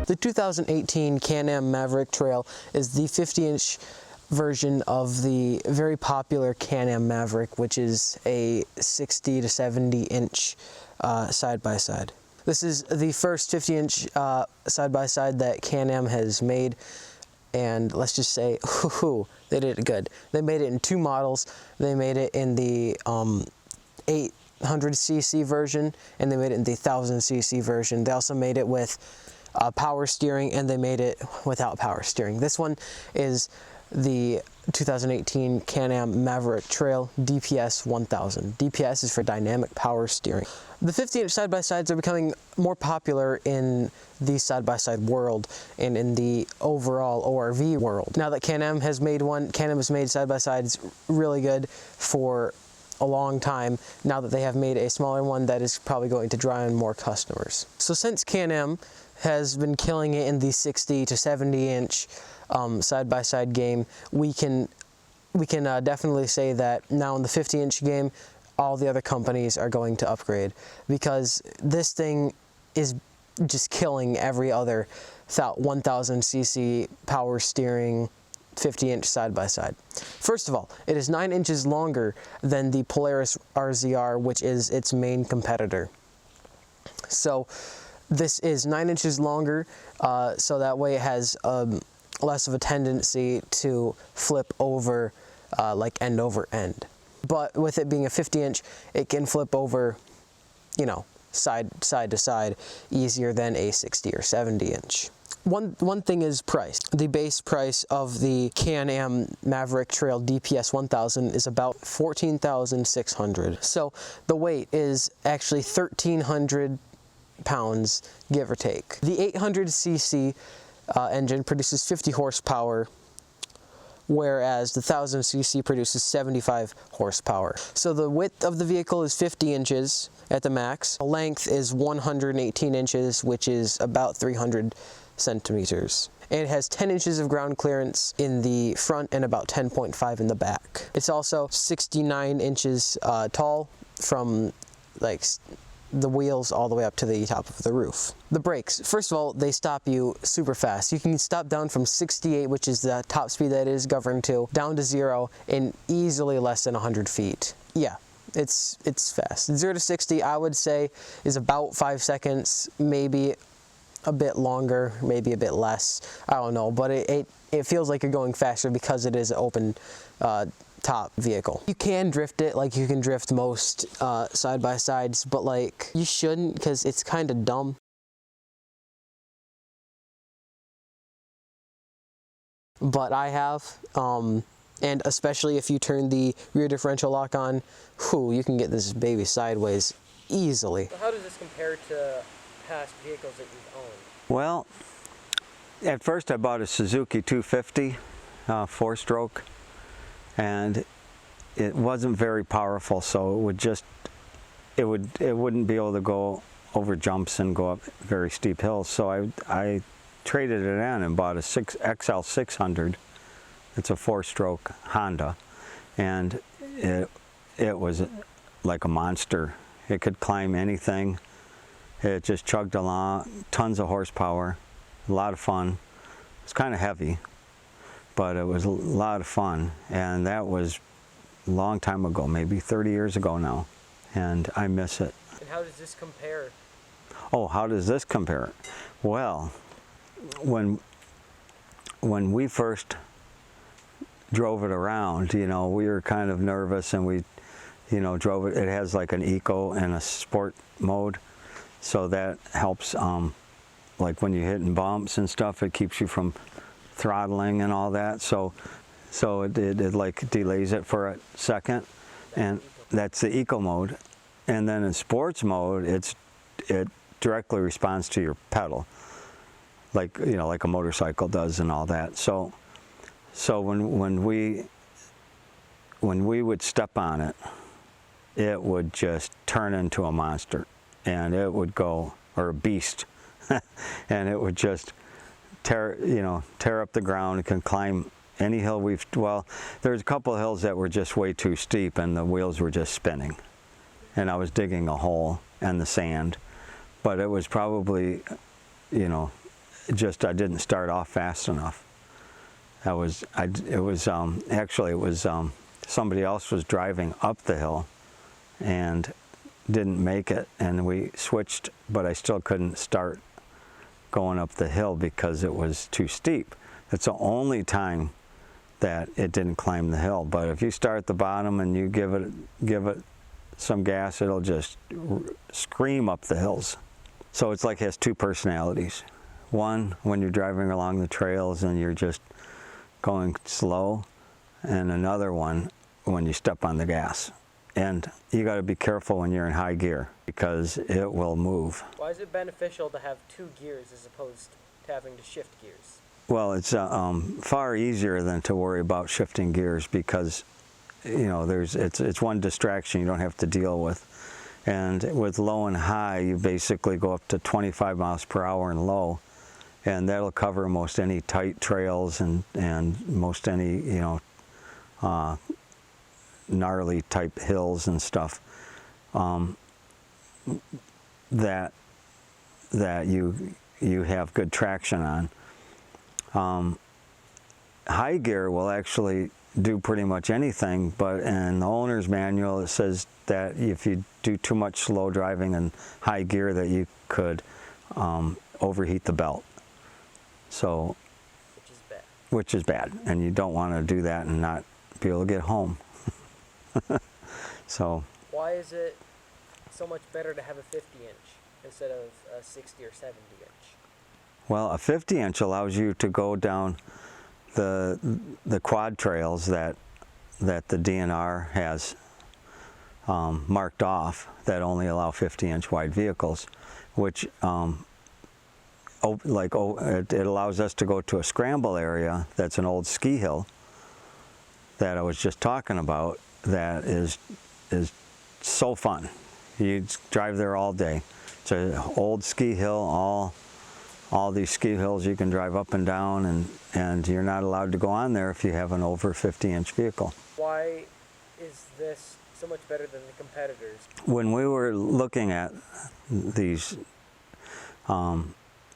The 2018 Can-Am Maverick Trail is the 50-inch version of the very popular Can-Am Maverick, which is a 60 to 70-inch side-by-side. This is the first 50-inch side-by-side that Can-Am has made, and let's just say, they did it good. They made it in two models. They made it in the 800cc version, and they made it in the 1000cc version. They also made it with power steering, and they made it without power steering. This one is the 2018 Can-Am Maverick Trail DPS 1000. DPS is for dynamic power steering. The 50-inch side-by-sides are becoming more popular in the side-by-side world and in the overall ORV world. Now that Can-Am has made one, Can-Am has made side-by-sides really good for a long time. Now that they have made a smaller one, that is probably going to draw in more customers. So since Can-Am has been killing it in the 60 to 70-inch side-by-side game, we can definitely say that now in the 50-inch game, all the other companies are going to upgrade, because this thing is just killing every other 1000cc power steering 50-inch side-by-side. First of all, it is 9 inches longer than the Polaris RZR, which is its main competitor. So this is 9 inches longer, so that way it has less of a tendency to flip over like end over end. But with it being a 50-inch, it can flip over, you know, side to side easier than a 60 or 70-inch. One thing is price. The base price of the Can-Am Maverick Trail DPS 1000 is about $14,600. So the weight is actually 1,300 pounds, give or take. The 800cc engine produces 50 horsepower, whereas the 1000cc produces 75 horsepower. So the width of the vehicle is 50 inches at the max. The length is 118 inches, which is about 300 centimeters. And it has 10 inches of ground clearance in the front and about 10.5 in the back. It's also 69 inches tall from like the wheels all the way up to the top of the roof. The brakes, first of all, they stop you super fast. You can stop down from 68, which is the top speed that it is governed to, down to 0 in easily less than 100 feet. Yeah, it's fast. 0 to 60, I would say, is about 5 seconds, maybe a bit longer, maybe a bit less. I don't know, but it feels like you're going faster because it is an open top vehicle. You can drift it like you can drift most side-by-sides, but like you shouldn't, because it's kind of dumb. But I have, and especially if you turn the rear differential lock on, you can get this baby sideways easily. So how does this compare to past vehicles that you've owned? Well, at first I bought a Suzuki 250 4-stroke, and it wasn't very powerful, so it wouldn't be able to go over jumps and go up very steep hills. So I traded it in and bought a XL600. It's a 4-stroke Honda, and it was like a monster. It could climb anything. It just chugged along, tons of horsepower, a lot of fun. It's kind of heavy, but it was a lot of fun, and that was a long time ago, maybe 30 years ago now, and I miss it. And how does this compare? Oh, how does this compare? Well, when we first drove it around, you know, we were kind of nervous, and we, you know, drove it. It has like an eco and a sport mode, so that helps, like when you're hitting bumps and stuff, it keeps you from throttling and all that. So it like delays it for a second, and that's the eco mode. And then in sports mode, it directly responds to your pedal, like, you know, like a motorcycle does and all that. So when we would step on it, it would just turn into a monster, and it would go, or a beast, and it would just tear up the ground. It can climb any hill. Well, there's a couple of hills that were just way too steep, and the wheels were just spinning, and I was digging a hole in the sand. But it was probably, you know, I didn't start off fast enough. Actually it was somebody else was driving up the hill and didn't make it, and we switched, but I still couldn't start going up the hill because it was too steep. That's the only time that it didn't climb the hill. But if you start at the bottom and you give it some gas, it'll just scream up the hills. So it's like it has two personalities. One, when you're driving along the trails and you're just going slow, and another one when you step on the gas. And you got to be careful when you're in high gear because it will move. Why is it beneficial to have 2 gears as opposed to having to shift gears? Well, it's far easier than to worry about shifting gears because, you know, it's one distraction you don't have to deal with. And with low and high, you basically go up to 25 miles per hour in low, and that'll cover most any tight trails and most any, you know, gnarly type hills and stuff that you have good traction on. High gear will actually do pretty much anything, but in the owner's manual it says that if you do too much slow driving in high gear that you could overheat the belt. So, which is bad, and you don't want to do that and not be able to get home. So why is it so much better to have a 50-inch instead of a 60 or 70-inch? Well, a 50-inch allows you to go down the quad trails that the DNR has marked off that only allow 50-inch wide vehicles, which it allows us to go to a scramble area that's an old ski hill that I was just talking about. That is so fun. You drive there all day. It's an old ski hill, all these ski hills you can drive up and down, and you're not allowed to go on there if you have an over 50-inch vehicle. Why is this so much better than the competitors? When we were looking at these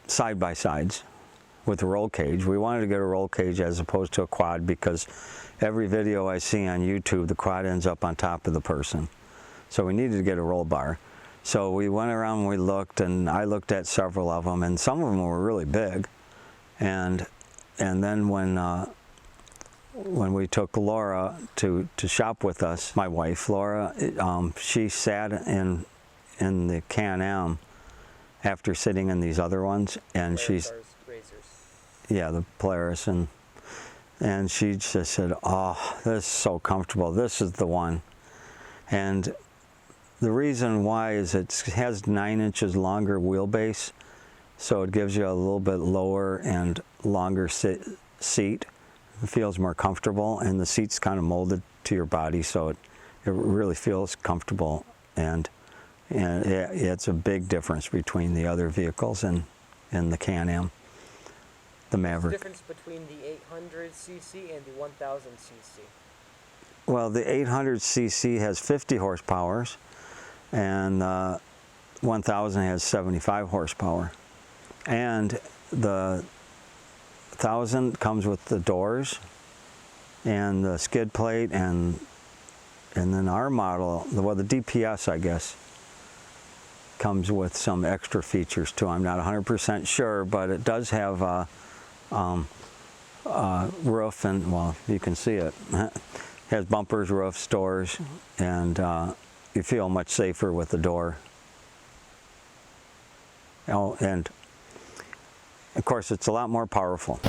side-by-sides with a roll cage, we wanted to get a roll cage as opposed to a quad because every video I see on YouTube, the quad ends up on top of the person. So we needed to get a roll bar. So we went around and we looked, and I looked at several of them, and some of them were really big. And then when we took Laura to shop with us, my wife Laura, she sat in the Can-Am after sitting in these other ones, and Polaris RZRs. Yeah, the Polaris, and she just said, "Oh, this is so comfortable. This is the one." And the reason why is it has 9 inches longer wheelbase, so it gives you a little bit lower and longer seat. It feels more comfortable, and the seat's kind of molded to your body, so it really feels comfortable. And it's a big difference between the other vehicles and the Can-Am, the Maverick. What's the difference between the 800cc and the 1000cc? Well, the 800cc has 50 horsepower, and 1000 has 75 horsepower. And the 1000 comes with the doors and the skid plate, and then our model, well, the DPS, I guess, comes with some extra features too. I'm not 100% sure, but it does have a roof, and well, you can see it. It has bumpers, roofs, doors, and you feel much safer with the door. Oh, and of course, it's a lot more powerful.